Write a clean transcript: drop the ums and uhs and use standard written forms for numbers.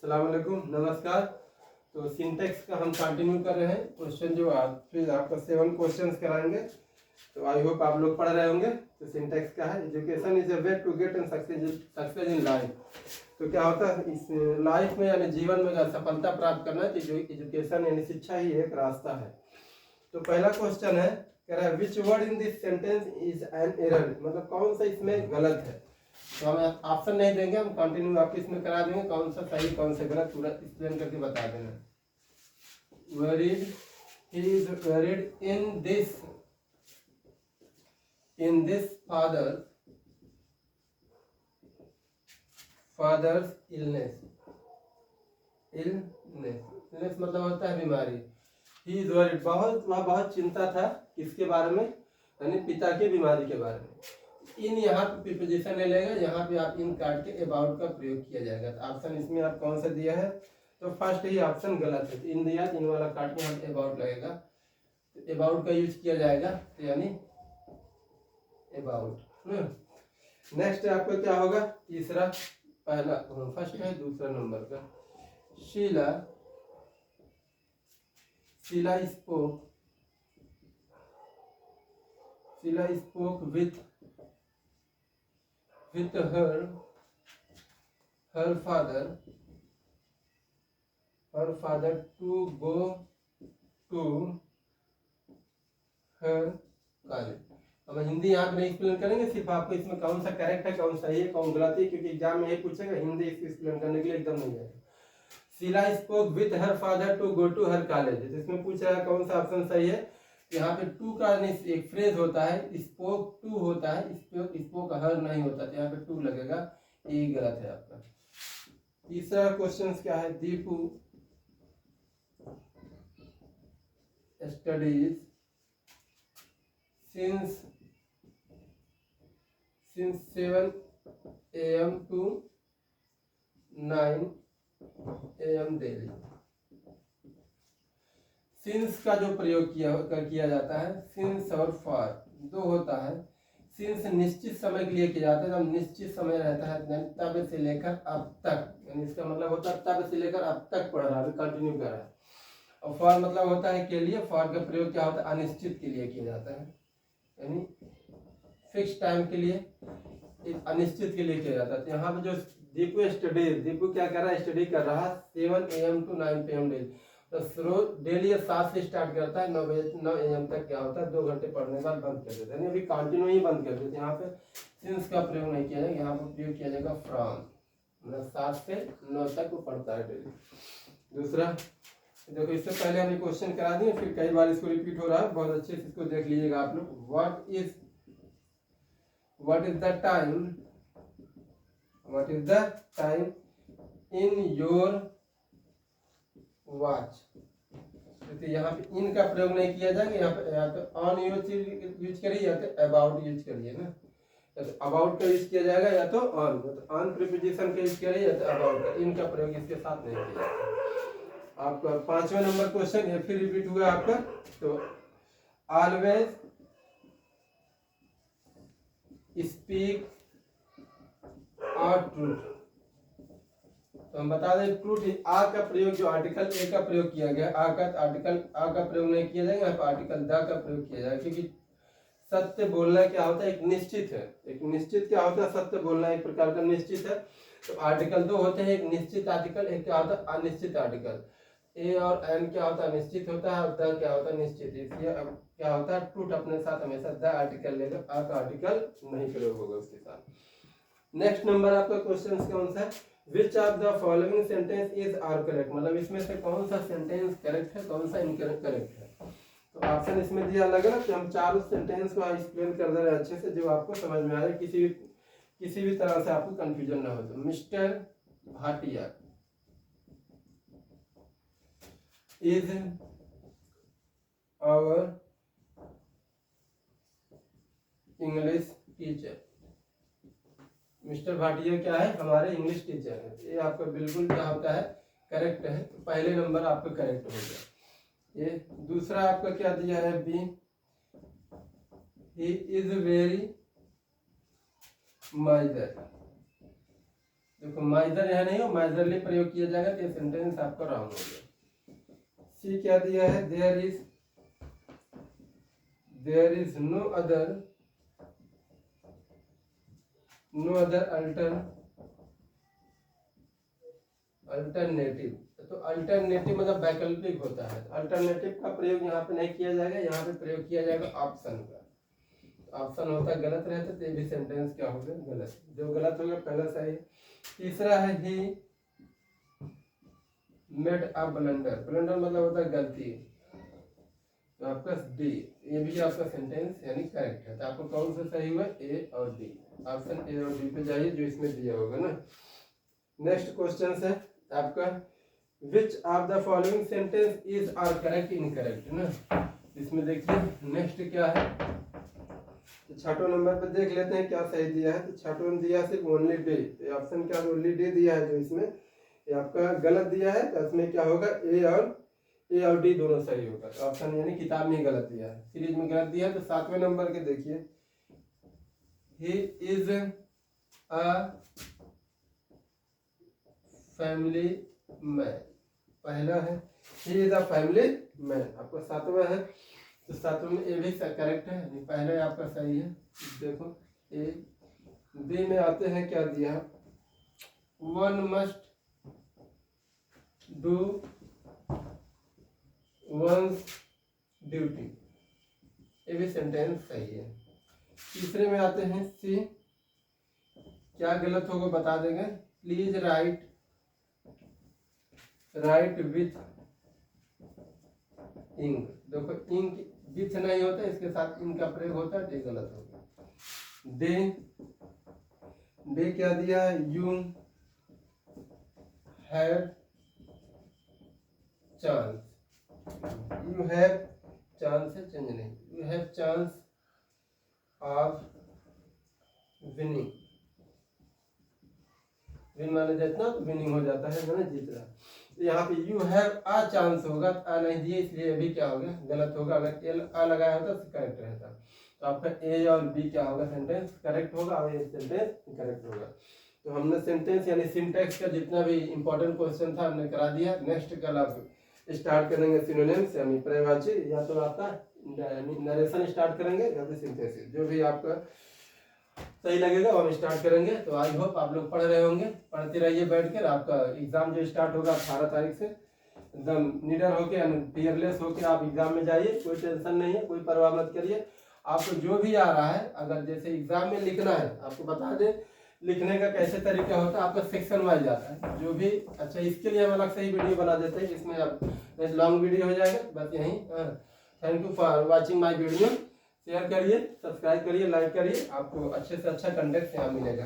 अस्सलाम वालेकुम, नमस्कार। तो सिंटेक्स का हम कंटिन्यू कर रहे हैं। क्वेश्चन जो फिर आपका 7 क्वेश्चंस कराएंगे। तो आई होप आप लोग पढ़ रहे होंगे। तो सिंटेक्स का है, education is a way to get and success in life. तो क्या होता है इस लाइफ में यानी जीवन में अगर सफलता प्राप्त करना है तो एजुकेशन यानी शिक्षा ही एक रास्ता है। तो पहला क्वेश्चन है, कह रहा है which word in this sentence is an error, मतलब कौन सा इसमें गलत है। तो हम ऑप्शन नहीं देंगे, हम कंटिन्यू आपको इसमें करा देंगे कौन सा सही कौन सा गलत पूरा एक्सप्लेन करके बता देना। Worried, he is worried in this father's illness मतलब होता है बीमारी। ही इज वरीड बहुत चिंता था किसके बारे में, यानी पिता की बीमारी के बारे में। इन यहाँ पे प्रीपोजिशन ले लेगा, यहाँ पे आप इन काट के अबाउट का प्रयोग किया जाएगा। तो ऑप्शन इसमें आप कौन सा दिया है, तो फर्स्ट ही ऑप्शन गलत है। इन दिया, इन वाला काट के यहाँ पे अबाउट लगेगा, तो अबाउट का यूज किया जाएगा, तो यानी अबाउट। नेक्स्ट आपका क्या होगा, तीसरा, पहला फर्स्ट है दूसरा नंबर का। Sheela spoke with her father to go to her college। अब हिंदी यहाँ पे नहीं एक्सप्लेन करेंगे, सिर्फ आपको इसमें कौन सा करेक्ट है कौन सही है कौन गलत है, क्योंकि एग्जाम में यही पूछेगा, हिंदी इसको एक्सप्लेन करने के लिए एकदम नहीं आएगा। Sheela spoke with her father to go to her college, इसमें पूछ रहा है कौन सा ऑप्शन सही है। यहाँ पे टू का एक फ्रेज होता है, स्पोक टू होता है, स्पोक हर नहीं होता, तो यहाँ पे टू लगेगा, ये गलत है आपका। तीसरा क्वेश्चन क्या है, Deepu studies since 7 AM to 9 AM daily. Since का जो प्रयोग किया जाता है, सिंस और फॉर दो होता है। सिंस निश्चित समय के लिए किया जाता है, जब निश्चित समय रहता है तब से लेकर अब तक, यानी इसका मतलब होता है तब से लेकर अब तक पढ़ रहा है, कंटिन्यू कर रहा है। और फॉर मतलब होता है के लिए, फॉर का प्रयोग क्या होता है, अनिश्चित के लिए किया जाता है, यानी फिक्स टाइम के लिए, अनिश्चित के लिए किया जाता है। तो यहाँ पे जो दीपू क्या कर रहा है, स्टडी कर रहा है 7 AM to 9 PM डेली। तो डेली 7 से स्टार्ट करता है, 9 AM तक क्या होता है, 2 घंटे पढ़ने के बाद बंद कर देते हैं, अभी कंटिन्यू ही बंद कर देते हैं। यहाँ पे सिंस का प्रयोग नहीं किया जाएगा, यहाँ पे प्रयोग किया जाएगा फ्रॉम, मतलब 7 से 9 तक वो पढ़ता है डेली। दूसरा देखो, इससे पहले हमने क्वेश्चन करा दिए, फिर कई बार इसको रिपीट हो रहा है, बहुत अच्छे से इसको देख लीजिएगा आप लोग। What is the time in your watch. तो यहाँ पे इन का प्रयोग नहीं किया जाएगा, यहाँ पे या तो ऑन यूज करिए या तो अबाउट यूज करिए ना। या तो अबाउट का यूज किया जाएगा या तो ऑन, तो ऑन प्रीपोजिशन का यूज करिए या तो अबाउट का, इनका प्रयोग इसके साथ नहीं किया जाएगा। आपका 5वां नंबर क्वेश्चन ये फिर रिपीट हुआ आपका। तो ऑलवेज स्पीक और ट्रूथ, तो हम बता दें ट्रूथ, आ का प्रयोग जो आर्टिकल ए का प्रयोग किया गया, आ का प्रयोग नहीं किया जाएगा, यहाँ पर आर्टिकल द का प्रयोग किया जाएगा, क्योंकि सत्य बोलना क्या होता है, एक निश्चित है, एक निश्चित क्या होता है, सत्य बोलना एक प्रकार का निश्चित है। तो आर्टिकल दो होते हैं, एक निश्चित आर्टिकल, एक क्या होता है अनिश्चित आर्टिकल। ए और एन क्या होता है निश्चित होता है, और द क्या होता है निश्चित। इसलिए अब क्या होता है, ट्रूथ अपने साथ हमेशा द आर्टिकल लेगा, आ का आर्टिकल नहीं प्रयोग होगा उसके साथ। नेक्स्ट नंबर आपका क्वेश्चन कौन सा है, which of the following sentence is are correct, मतलब इसमें से कौन सा सेंटेंस करेक्ट है कौन सा इनकरेक्ट है। तो ऑप्शन इसमें दिया अलग अलग, तो हम चारों सेंटेंस को एक्सप्लेन कर दे रहे हैं अच्छे से, जो आपको समझ में आ जाए, किसी भी तरह से आपको कंफ्यूजन ना हो। तो mister Bhatia is our English teacher। Mister Bhatia क्या है, हमारे इंग्लिश टीचर है। ये आपका बिल्कुल क्या होता है, करेक्ट है, तो पहले नंबर आपका करेक्ट हो गया। ये दूसरा आपका क्या दिया है, B, he is very miser. देखो माइजर यहाँ नहीं हो, माइजरली प्रयोग किया जाएगा तो ये सेंटेंस आपका रॉन्ग हो गया। सी क्या दिया है, there is no other alternative. तो अल्टरनेटिव मतलब वैकल्पिक होता है। अल्टरनेटिव का प्रयोग यहाँ पे नहीं किया जाएगा, यहाँ पे प्रयोग किया जाएगा ऑप्शन का। ऑप्शन होता है गलत रहता तो ये भी सेंटेंस क्या होगा, गलत। जो गलत होगा पहला सही। तीसरा है he made a blunder. Blunder मतलब होता है गलती, तो आपका डी, ये भी आपका सेंटेंस यानी करेक्ट है। तो आपको कौन सा सही हुआ, ए और डी। ऑप्शन ए और डी पे जाइए जो इसमें दिया होगा ना। नेक्स्ट क्वेश्चन है आपका, which of the following sentence is are correct incorrect ना। इसमें देखिए नेक्स्ट क्या है, तो छठों नंबर पे देख लेते हैं क्या सही दिया है। तो छठों में दिया सिर्फ ओनली डे, तो ऑप्शन क्या ओनली डे दिया है जो इसमें, ये आपका गलत दिया है। तो इसमें क्या होगा, ए और डी दोनों सही होगा। तो ऑप्शन यानी किताब में गलत दिया है, सीरीज में गलत दिया है। तो 7वें नंबर के देखिए, he is a family man. पहला है he is a family man, आपका 7वां है। तो 7वें में ए भी करेक्ट है, पहला आपका सही है। देखो ए। बी में आते हैं, क्या दिया, one must do once duty, ये भी सेंटेंस सही है। तीसरे में आते हैं सी, क्या गलत होगा बता देंगे। Please write with ink. देखो इंक विथ नहीं होता, इसके साथ इंक का प्रयोग होता है, तो गलत होगा। डे क्या दिया, you have chance. You have chance है, चेंज नहीं, you have chance of winning. Win माने जितना तो विनिंग हो जाता है, मैंने जीत रहा। तो यहाँ पे यू हैव अ चांस होगा, आ नहीं दिए इसलिए अभी क्या हो गया, गलत होगा। अगर एल आ लगाया होता तो करेक्ट रहता। तो आपका ए और बी क्या होगा, सेंटेंस करेक्ट होगा और ये सेंटेंस करेक्ट होगा। तो हमने सेंटेंस यानी सिंटैक्स का जितना भी इंपॉर्टेंट क्वेश्चन था हमने करा दिया। नेक्स्ट कल आप स्टार्ट करेंगे सिनोनिम्स यानी पर्यायवाची, या तो आपका नरेशन स्टार्ट करेंगे या तो सिंथेसिस, जो भी आपका सही लगेगा वो हम स्टार्ट करेंगे। तो आई होप आप लोग पढ़ रहे होंगे, पढ़ते रहिए बैठ कर। आपका एग्जाम जो स्टार्ट होगा 18 तारीख से, एकदम निडर होके फियरलेस होके आप एग्जाम में जाइए। कोई टेंशन नहीं है, कोई परवाह मत करिए। आपको जो भी आ रहा है, अगर जैसे एग्जाम में लिखना है, आपको बता दें लिखने का कैसे तरीका होता है, आपका सेक्शन वाइज जाता है जो भी। अच्छा, इसके लिए हम अलग से ही वीडियो बना देते हैं, इसमें आप लॉन्ग वीडियो हो जाएगा। बस यहीं, thank you for watching my video. Share करिए, सब्सक्राइब करिए, लाइक करिए, आपको अच्छे से अच्छा कंटेंट यहाँ मिलेगा।